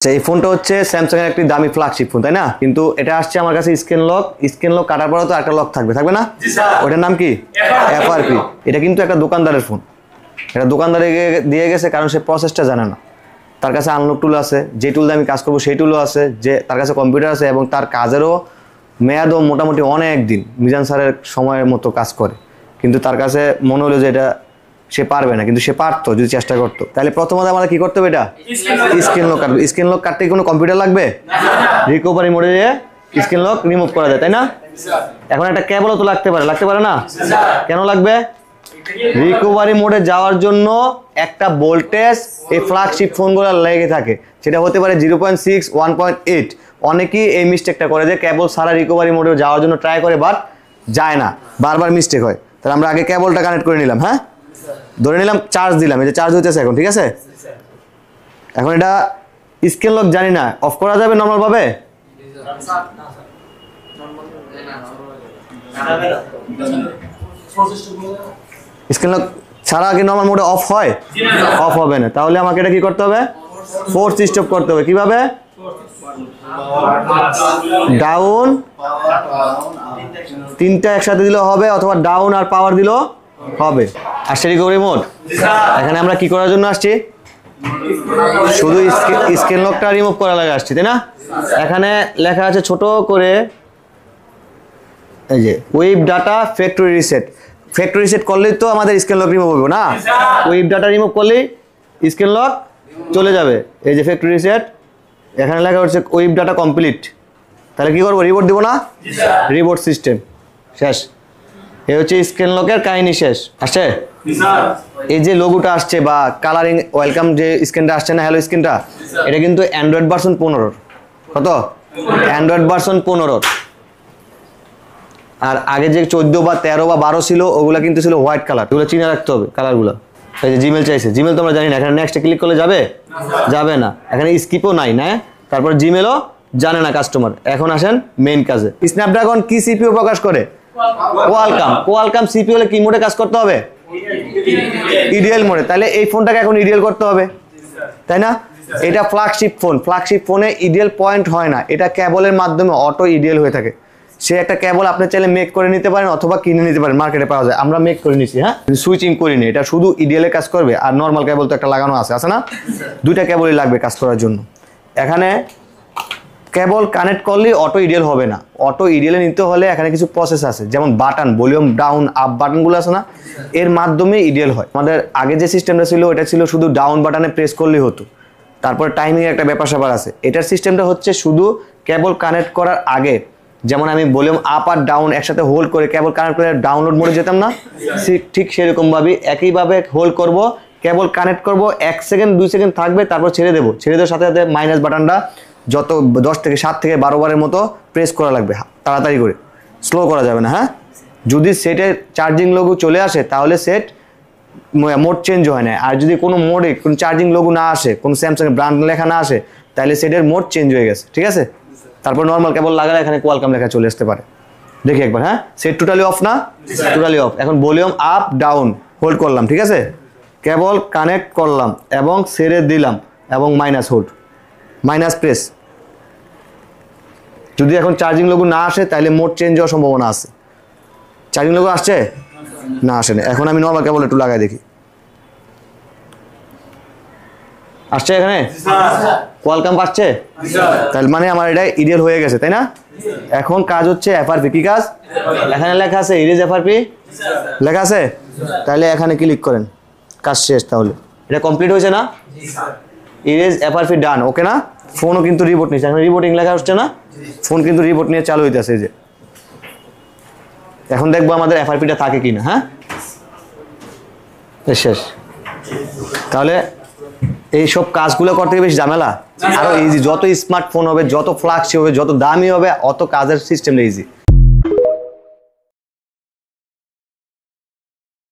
এই ফোনটা হচ্ছে স্যামসাং এর একটি দামি ফ্ল্যাগশিপ ফোন, তাই না? কিন্তু এটা আসছে আমার কাছে স্ক্রিন লক কাটার পরে তো একটা লক থাকবে না? ওটার নাম কি? এফআরপি। এটা কিন্তু একটা দোকানদারের ফোন, এটা দোকানদারে দিয়ে গেছে কারণ সে প্রসেসটা জানে না। তার কাছে আনলক টুল আছে, যে টুল দিয়ে আমি কাজ করবো সেই টুলও আছে, যে তার কাছে কম্পিউটার আছে এবং তার কাজেরও মেয়াদও মোটামুটি অনেক দিন, মিজান স্যারের সময়ের মতো কাজ করে। কিন্তু তার কাছে মনে হলো যে এটা সে পারবে না, কিন্তু সে পারতো যদি চেষ্টা করতো। তাহলে প্রথমত আমাদের কি করতে হবে? এটা স্ক্রিন লক কাটবে। স্ক্রিন লক কাটতে কোনো কম্পিউটার লাগবে? রিকভারি মোডে দিয়ে স্ক্রিন লক রিমুভ করা যায়, তাই না? এখন একটা কেবলও তো লাগতে পারে না? কেন লাগবে? রিকভারি মোডে যাওয়ার জন্য একটা ভোল্টেজ এই ফ্ল্যাগশিপ ফোনগুলো লেগে থাকে, সেটা হতে পারে 0.6, 1.8। অনেকেই এই মিস্টেকটা করে যে কেবল সারা রিকভারি মোডে যাওয়ার জন্য ট্রাই করে, বাট যায় না, বারবার মিস্টেক হয়। তাহলে আমরা আগে কেবলটা কানেক্ট করে নিলাম, হ্যাঁ, ধরে নিলাম, চার্জ দিলাম, এই যে চার্জ হইতেছে এখন, ঠিক আছে? এখন এটা স্ক্রিন লক জানি না, অফ করা যাবে নর্মাল ভাবে? স্ক্রিন লক ছাড়া কি নর্মাল মোডে অফ হয়? অফ হবে না। তাহলে আমাকে এটা কি করতে হবে? ফোর্স স্টপ করতে হবে। কিভাবে? ডাউন, তিনটা একসাথে দিলেও হবে, অথবা ডাউন আর পাওয়ার দিলেও হবে। আসছে রিকভারি মোড। এখানে আমরা কি করার জন্য আসছি? শুধু স্ক্রিন লকটা রিমুভ করা লাগে আসছি, তাই না? এখানে লেখা আছে ছোট করে, এই যে web data factory reset. Factory reset করলেই তো আমাদের স্ক্রিন লক রিমুভ হবে না? ওয়েব ডাটা রিমুভ করলেই স্ক্রিন লক চলে যাবে। এই যে ফ্যাক্টরি রিসেট, এখানে লেখা হচ্ছে ওয়েব ডাটা কমপ্লিট। তাহলে কি করবো? রিবোট দিব না? রিবোট সিস্টেম শেষ। এই হচ্ছে স্ক্রিন লকের কাহিনী শেষ। আসছে এই যে লোগোটা আসছে বা কালারিং ওয়েলকাম যে স্ক্রিনটা আসছে না, হ্যালো স্ক্রিনটা, এটা কিন্তু অ্যান্ড্রয়েড ভার্সন 15। কত? Android version 15। আর আগে যে 14 বা 13 বা 12 ছিল, ওগুলা কিন্তু ছিল হোয়াইট কালার। এগুলো চিনে রাখতে হবে কালারগুলো। এই যে জিমেল চাইছে, জিমেল তোমরা জানি না, এখানে নেক্সটে ক্লিক করলে যাবে? যাবে না। এখানে স্কিপও নাই, না? তারপর জিমেলও জানে না কাস্টমার। এখন আসেন মেইন কাজে। স্ন্যাপড্রাগন কি সিপিইউ প্রকাশ করে? কোয়ালকাম সিপিইউ হলে কি মোডে কাজ করতে হবে? ইডিএল মোডে। তাহলে এই ফোনটাকে এখন ইডিএল করতে হবে, তাই না? এটা ফ্ল্যাগশিপ ফোন, ফ্ল্যাগশিপ ফোনে ইডিএল পয়েন্ট হয় না, এটা কেবলের মাধ্যমে অটো ইডিএল হয়ে থাকে। সে একটা কেবল আপনি চাইলে মেক করে নিতে পারেন অথবা কিনে নিতে পারেন, মার্কেটে পাওয়া যায়। আমরা মেক করে নিচ্ছি, হ্যাঁ, সুইচিং করিনি। এটা শুধু ইডিএল এ কাজ করবে, আর নর্মাল কেবল তো একটা লাগানো আছে না? দুইটা কেবলই লাগবে কাজ করার জন্য। এখানে কেবল কানেক্ট করলেই অটো ইডিএল হবে না। অটো ইডিএল নিতে হলে এখানে কিছু প্রসেস আছে, যেমন বাটন, ভলিউম ডাউন আপ বাটনগুলো আছে না, এর মাধ্যমে ইডিএল হয়। আমাদের আগে যে সিস্টেমটা ছিল, এটা ছিল শুধু ডাউন বাটনে প্রেস করলেই হতো। তারপরে টাইমিং একটা ব্যাপার স্যাপার আছে। এটার সিস্টেমটা হচ্ছে শুধু কেবল কানেক্ট করার আগে, যেমন আমি ভলিউম আপ আর ডাউন একসাথে হোল্ড করে কেবল কানেক্ট করে ডাউনলোড মোডে যেতাম না, ঠিক সেরকমভাবে একইভাবে হোল্ড করব, কেবল কানেক্ট করব, 1 সেকেন্ড 2 সেকেন্ড থাকবে, তারপর ছেড়ে দেবো। ছেড়ে দেওয়ার সাথে সাথে মাইনাস বাটনটা যত 7 থেকে 12 বারের মতো প্রেস করা লাগবে, তাড়াতাড়ি করে, স্লো করা যাবে না, হ্যাঁ? যদি সেটে চার্জিং লোগো চলে আসে তাহলে সেট মোড চেঞ্জ হয় না। আর যদি কোনো মোডে কোনো চার্জিং লোগো না আসে, কোনো স্যামসাং এর ব্র্যান্ড লেখা না আসে, তাহলে সেটের মোড চেঞ্জ হয়ে গেছে, ঠিক আছে? তারপর নর্মাল কেবল লাগালে এখানে কোয়ালকাম লেখা চলে আসতে পারে। দেখি একবার, হ্যাঁ, সেট টোটালি অফ না? Totally off. এখন ভলিউম আপ ডাউন হোল্ড করলাম, ঠিক আছে? কেবল কানেক্ট করলাম এবং ছেড়ে দিলাম এবং মাইনাস হোল্ড, মাইনাস প্রেস। যদি এখন চার্জিং লোগো না আসে তাহলে মোড চেঞ্জ হওয়ার সম্ভাবনা আছে। চার্জিং লোগো আসছে না? আসে না। এখন আমি নর্মাল কেবল একটু লাগাই দেখি, আসছে? এখানে কোয়ালকাম পাচ্ছে, তাহলে মানে আমার এটা ইডিএল হয়ে গেছে, তাই না? এখন কাজ হচ্ছে এফআরপি। কি কাজ? এখানে লেখা আছে ইরেজ এফআরপি লেখা আছে, তাহলে এখানে ক্লিক করেন, কাজ শেষ। তাহলে এটা কমপ্লিট হয়েছে না? ইরেজ এফআরপি ডান, ওকে না? ফোনও কিন্তু রিবোট নিচ্ছে, এখন রিবোটিং লেখা হচ্ছে না, ফোন কিন্তু রিবোট নিয়ে চালু হইতেছে। যে এখন দেখবো আমাদের এফআরপিটা থাকে কিনা, হ্যাঁ, শেষ। তাহলে এইসব কাজগুলো করতে বেশ ঝামেলা, আরো ইজি। যত স্মার্টফোন হবে, যত ফ্ল্যাগশিপ হবে, যত দামি হবে, অত কাজের সিস্টেমটা ইজি।